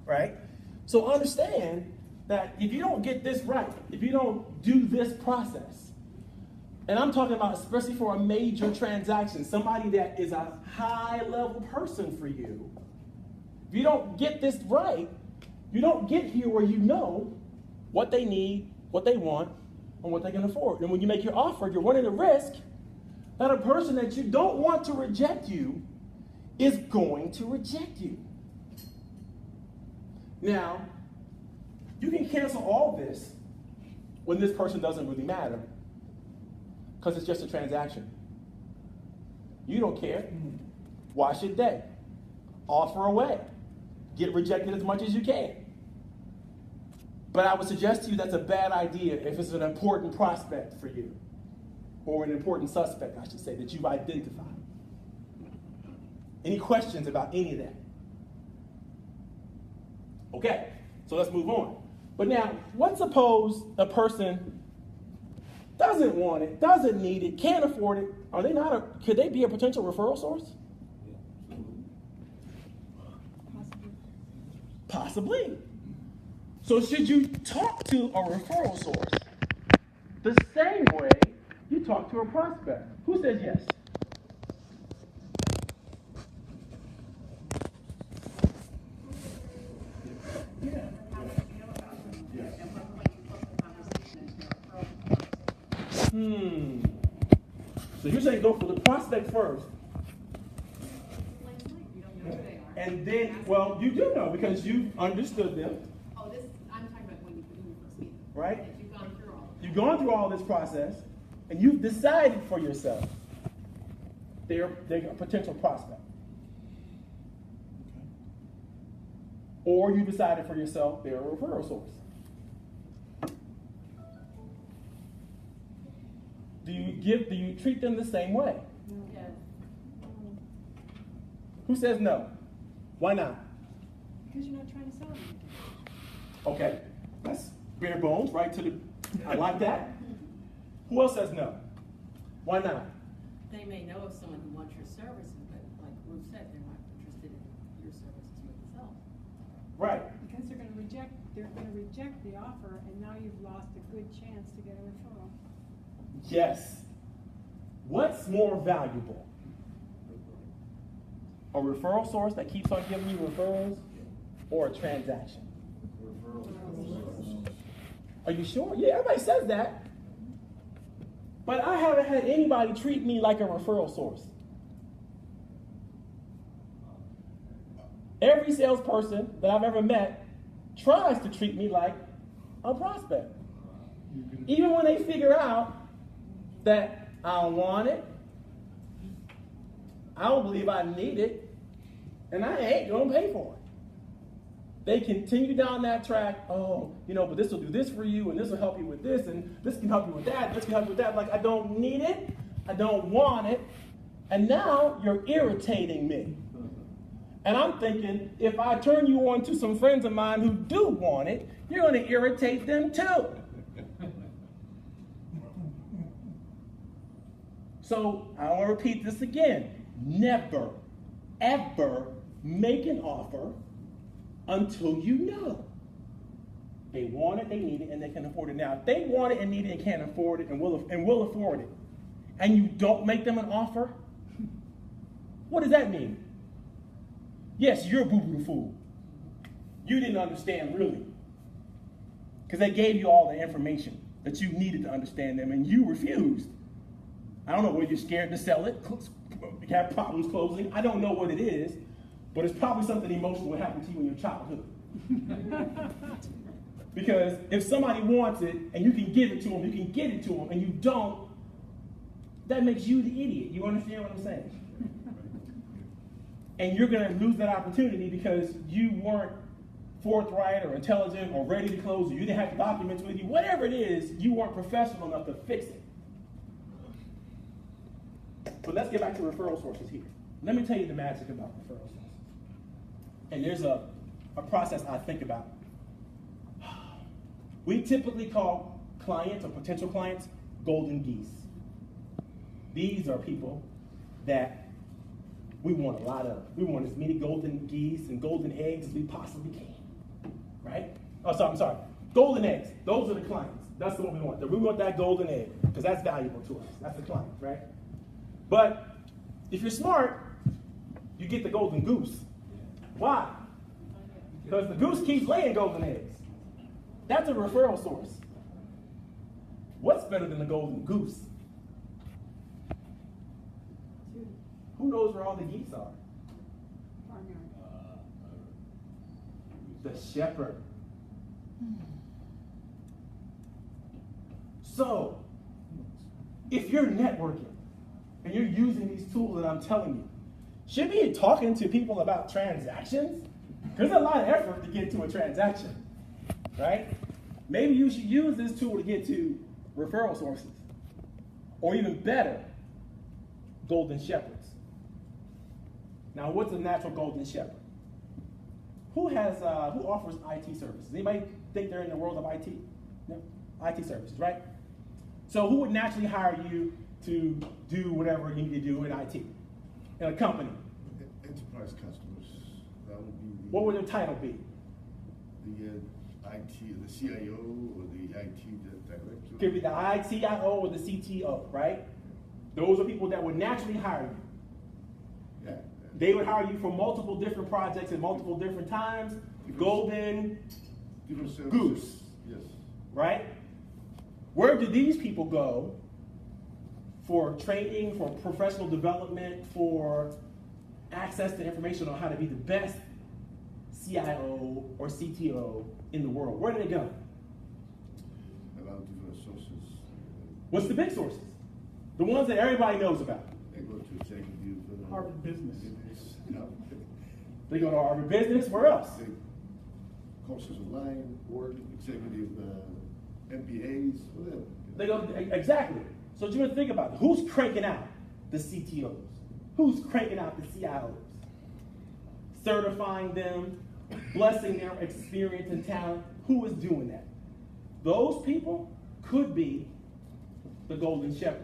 Right? So understand that if you don't get this right, if you don't do this process, and I'm talking about especially for a major transaction, somebody that is a high-level person for you, if you don't get this right, you don't get here where you know what they need, what they want, and what they can afford. And when you make your offer, you're running the risk that a person that you don't want to reject you is going to reject you. Now, you can cancel all this when this person doesn't really matter, because it's just a transaction. You don't care. Wash it day. Offer away. Get rejected as much as you can. But I would suggest to you that's a bad idea if it's an important prospect for you, or an important suspect, I should say, that you've identified. Any questions about any of that? Okay, so let's move on. But now, let's suppose a person doesn't want it, doesn't need it, can't afford it. Could they be a potential referral source? Possibly. So should you talk to a referral source the same way you talk to a prospect? Who says yes? So you're saying go for the prospect first. And then, well, you do know because you understood them. Oh, I'm talking about when you first meet them. Right? If you've gone through all of You've gone through all this process, and you've decided for yourself they're a potential prospect. or you decided for yourself they're a referral source. Do you treat them the same way? Yes. Who says no? Why not? Because you're not trying to sell them. Okay, that's bare bones, right to the, I like that. Who else says no? Why not? They may know of someone who wants your services, but like Ruth said, they're not interested in your services themselves. Right. Because they're gonna reject the offer, and now you've lost a good chance to get a referral. Yes. What's more valuable? A referral source that keeps on giving you referrals, or a transaction? Are you sure? Yeah, everybody says that. But I haven't had anybody treat me like a referral source. Every salesperson that I've ever met tries to treat me like a prospect. Even when they figure out that I don't want it, I don't believe I need it, and I ain't gonna pay for it. They continue down that track. Oh, but this will do this for you, and this will help you with this, and this can help you with that, this can help you with that. Like, I don't need it, I don't want it, and now you're irritating me. And I'm thinking, if I turn you on to some friends of mine who do want it, you're gonna irritate them too. So I want to repeat this again. Never, ever make an offer until you know they want it, they need it, and they can afford it. Now, if they want it and need it and can't afford it and will afford it, and you don't make them an offer, what does that mean? Yes, you're a boo-boo fool. You didn't understand really, because they gave you all the information that you needed to understand them, and you refused. I don't know whether you're scared to sell it, you have problems closing. I don't know what it is, but it's probably something emotional that happened to you in your childhood. Because if somebody wants it and you can give it to them, you can get it to them, and you don't, that makes you the idiot. You understand what I'm saying? And you're going to lose that opportunity because you weren't forthright or intelligent or ready to close, or you didn't have the documents with you. Whatever it is, you weren't professional enough to fix it. But let's get back to referral sources here. Let me tell you the magic about referral sources. And there's a process I think about. We typically call clients or potential clients golden geese. These are people that we want a lot of. We want as many golden geese and golden eggs as we possibly can, right? I'm sorry. Golden eggs, those are the clients. That's what we want. We want that golden egg because that's valuable to us. That's the client, right? But if you're smart, you get the golden goose. Why? Because the goose keeps laying golden eggs. That's a referral source. What's better than the golden goose? Who knows where all the geese are? The shepherd. So, if you're networking and you're using these tools that I'm telling you, should be talking to people about transactions? There's a lot of effort to get to a transaction, right? Maybe you should use this tool to get to referral sources, or even better, golden shepherds. Now, what's a natural golden shepherd? Who offers IT services? Anybody think they're in the world of IT? No, IT services, right? So who would naturally hire you to do whatever you need to do in IT, in a company? Enterprise customers. That would be the, What would their title be? The IT, the CIO or the IT director. Could be the ITIO or the CTO, right? Those are people that would naturally hire you. Yeah. They would hire you for multiple different projects at multiple different times. Golden goose, Yes. right? Where do these people go for training, for professional development, for access to information on how to be the best CIO or CTO in the world? Where do they go? A lot of different sources. What's the big sources? The ones that everybody knows about. They go to executive. Harvard Business. Yeah. They go to Harvard Business. Where else? courses online, or executive MBAs, whatever. They go, exactly. So you think about it. Who's cranking out the CTOs? Who's cranking out the CIOs? Certifying them, blessing their experience and talent. Who is doing that? Those people could be the golden shepherd.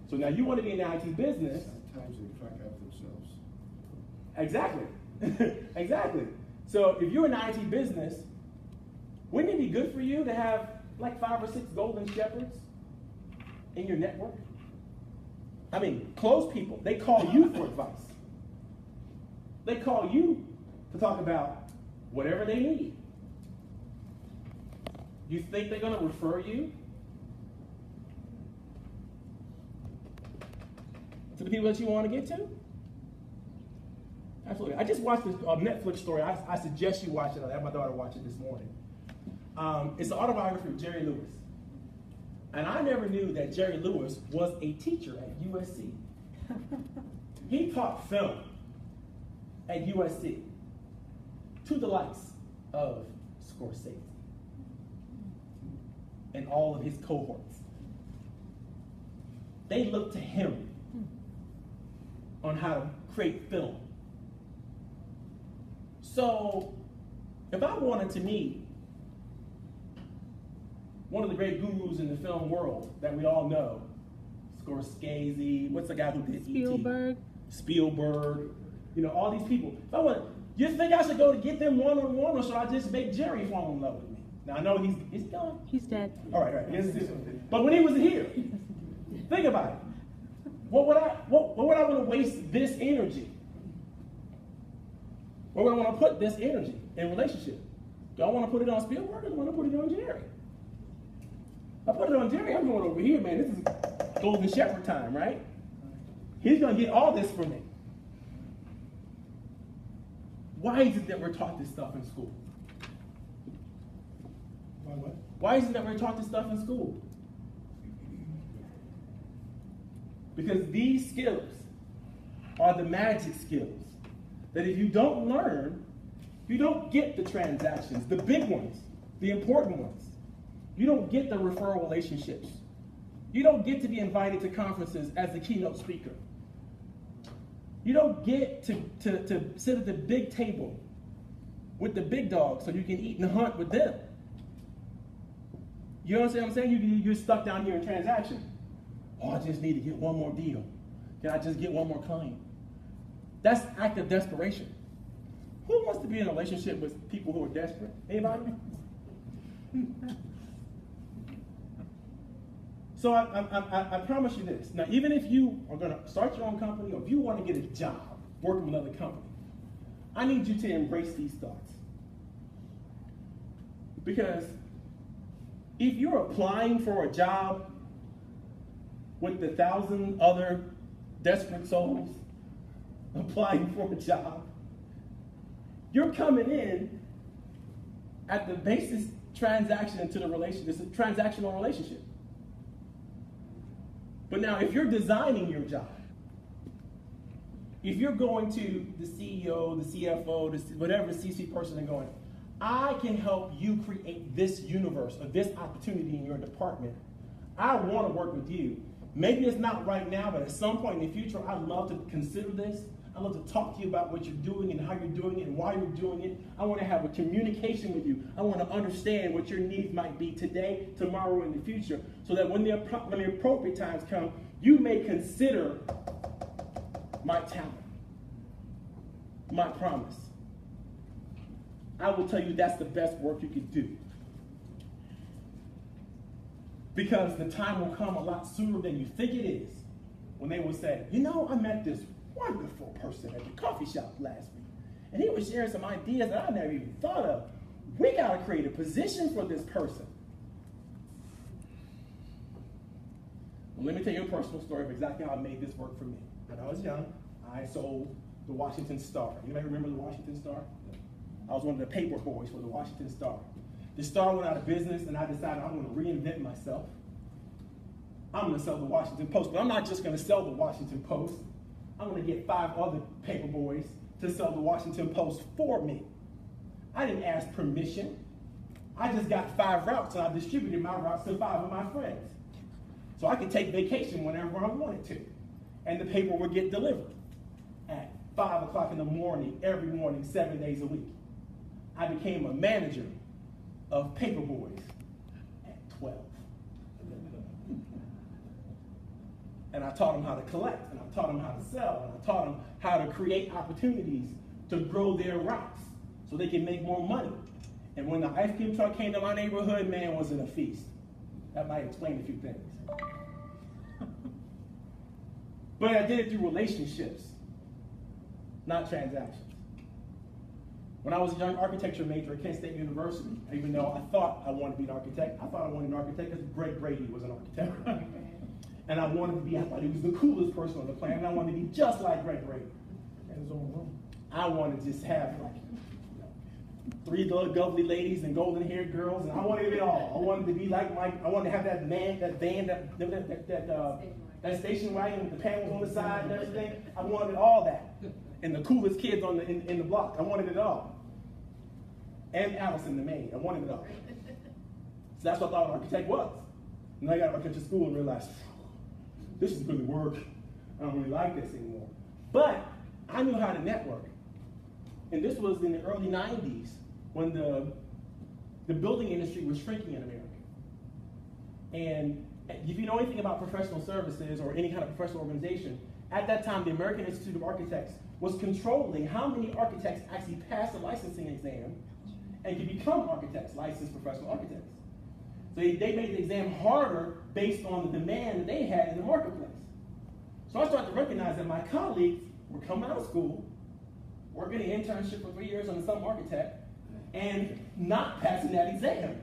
So now you want to be in the IT business. Sometimes they track out themselves. Exactly. Exactly. So if you're in the IT business, wouldn't it be good for you to have like 5 or 6 golden shepherds in your network? I mean, close people, they call you for advice. They call you to talk about whatever they need. You think they're going to refer you to the people that you want to get to? Absolutely. I just watched this Netflix story. I suggest you watch it. I had my daughter watch it this morning. It's an autobiography of Jerry Lewis. And I never knew that Jerry Lewis was a teacher at USC. He taught film at USC to the likes of Scorsese and all of his cohorts. They looked to him on how to create film. So if I wanted to meet one of the great gurus in the film world that we all know, Scorsese, what's the guy who did Spielberg. E.T.? Spielberg, you know, all these people. If I want, you think I should go to get them one-on-one, or should I just make Jerry fall in love with me? Now I know he's gone. He's dead. All right. But when he was here, think about it. What would I want to waste this energy? Where would I want to put this energy in relationship? Do I want to put it on Spielberg, or do I want to put it on Jerry? If I put it on Jerry, I'm going over here, man. This is golden shepherd time, right? He's going to get all this from me. Why is it that we're taught this stuff in school? Why is it that we're taught this stuff in school? Because these skills are the magic skills that if you don't learn, you don't get the transactions, the big ones, the important ones. You don't get the referral relationships. You don't get to be invited to conferences as the keynote speaker. You don't get to sit at the big table with the big dogs so you can eat and hunt with them. You understand what I'm saying? You're stuck down here in transaction. Oh, I just need to get one more deal. Can I just get one more client? That's active desperation. Who wants to be in a relationship with people who are desperate? Anybody? So I promise you this. Now, even if you are going to start your own company, or if you want to get a job working with another company, I need you to embrace these thoughts. Because if you're applying for a job with the 1,000 other desperate souls applying for a job, you're coming in at the basis transaction into the relationship. It's a transactional relationship. But now, if you're designing your job, if you're going to the CEO, the CFO, whatever C-suite person and going, I can help you create this universe or this opportunity in your department. I want to work with you. Maybe it's not right now, but at some point in the future, I'd love to consider this. I'd love to talk to you about what you're doing and how you're doing it and why you're doing it. I want to have a communication with you. I want to understand what your needs might be today, tomorrow, and in the future, so that when the appropriate times come, you may consider my talent, my promise. I will tell you that's the best work you could do. Because the time will come a lot sooner than you think it is when they will say, you know, I met this wonderful person at the coffee shop last week, and he was sharing some ideas that I never even thought of. We got to create a position for this person. Well, let me tell you a personal story of exactly how I made this work for me. When I was young, I sold the Washington Star. Anybody remember the Washington Star? I was one of the paper boys for the Washington Star. The Star went out of business, and I decided I'm going to reinvent myself. I'm going to sell the Washington Post, but I'm not just going to sell the Washington Post. I'm going to get 5 other paper boys to sell the Washington Post for me. I didn't ask permission. I just got 5 routes and I distributed my routes to 5 of my friends. So I could take vacation whenever I wanted to. And the paper would get delivered at 5 o'clock in the morning, every morning, 7 days a week. I became a manager of paper boys at 12. And I taught them how to collect, and I taught them how to sell, and I taught them how to create opportunities to grow their routes so they can make more money. And when the ice cream truck came to my neighborhood, man, was it a feast. That might explain a few things. But I did it through relationships, not transactions. When I was a young architecture major at Kent State University, even though I thought I wanted to be an architect, I thought I wanted to be an architect because Greg Brady was an architect. And I wanted to be, I thought he was the coolest person on the planet, and I wanted to be just like Greg Brady. I wanted to just have like 3 lovely ladies and golden-haired girls, and I wanted it all. I wanted to be like Mike. I wanted to have that van, that station wagon with the panels on the side and everything. I wanted all that, and the coolest kids on in the block. I wanted it all, and Allison the maid. I wanted it all. So that's what I thought an architect was. And I got to architecture school and realized this is really work. I don't really like this anymore. But I knew how to network. And this was in the early 90s when the building industry was shrinking in America. And if you know anything about professional services or any kind of professional organization, at that time the American Institute of Architects was controlling how many architects actually passed the licensing exam and could become architects, licensed professional architects. So they made the exam harder based on the demand that they had in the marketplace. So I started to recognize that my colleagues were coming out of school, working an internship for 3 years on some architect, and not passing that exam.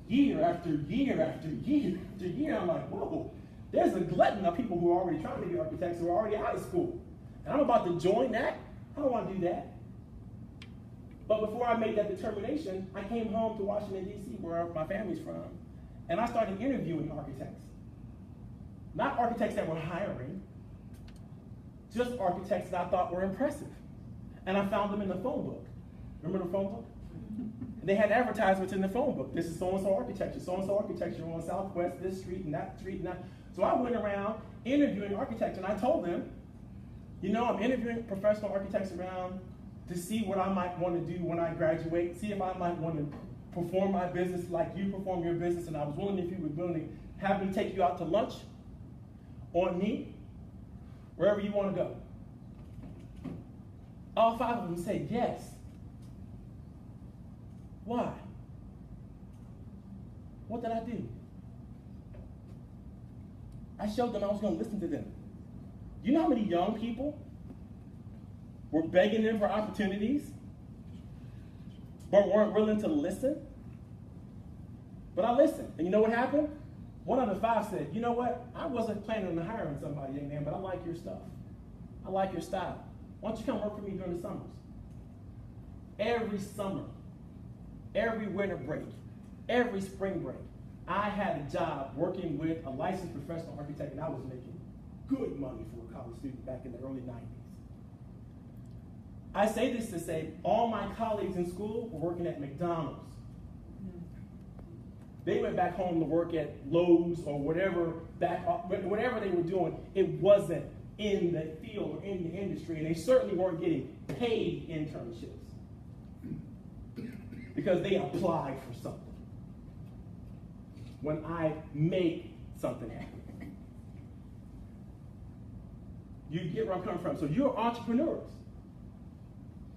Year after year after year after year, I'm like, whoa, there's a glutton of people who are already trying to be architects who are already out of school. And I'm about to join that? I don't want to do that. But before I made that determination, I came home to Washington, D.C., where my family's from, and I started interviewing architects. Not architects that were hiring, just architects that I thought were impressive. And I found them in the phone book. Remember the phone book? And they had advertisements in the phone book. This is so-and-so architecture on Southwest, this street and that street and that. So I went around interviewing architects, and I told them, you know, I'm interviewing professional architects around to see what I might want to do when I graduate, see if I might want to perform my business like you perform your business, and I was willing, if you were willing to have me take you out to lunch on me, wherever you want to go. All 5 of them said yes. Why? What did I do? I showed them I was going to listen to them. You know how many young people were begging them for opportunities, but weren't willing to listen? But I listened. And you know what happened? 1 out of 5 said, you know what? I wasn't planning on hiring somebody, young man, but I like your stuff. I like your style. Why don't you come work for me during the summers? Every summer, every winter break, every spring break, I had a job working with a licensed professional architect, and I was making good money for a college student back in the early 90s. I say this to say all my colleagues in school were working at McDonald's. They went back home to work at Lowe's or whatever they were doing. It wasn't in the field or in the industry, and they certainly weren't getting paid internships because they applied for something. When I make something happen, you get where I'm coming from. So you're entrepreneurs.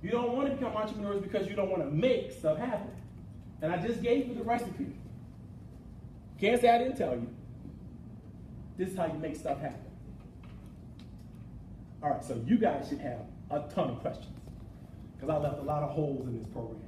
You don't want to become entrepreneurs because you don't want to make stuff happen. And I just gave you the recipe. Can't say I didn't tell you. This is how you make stuff happen. All right, so you guys should have a ton of questions because I left a lot of holes in this program.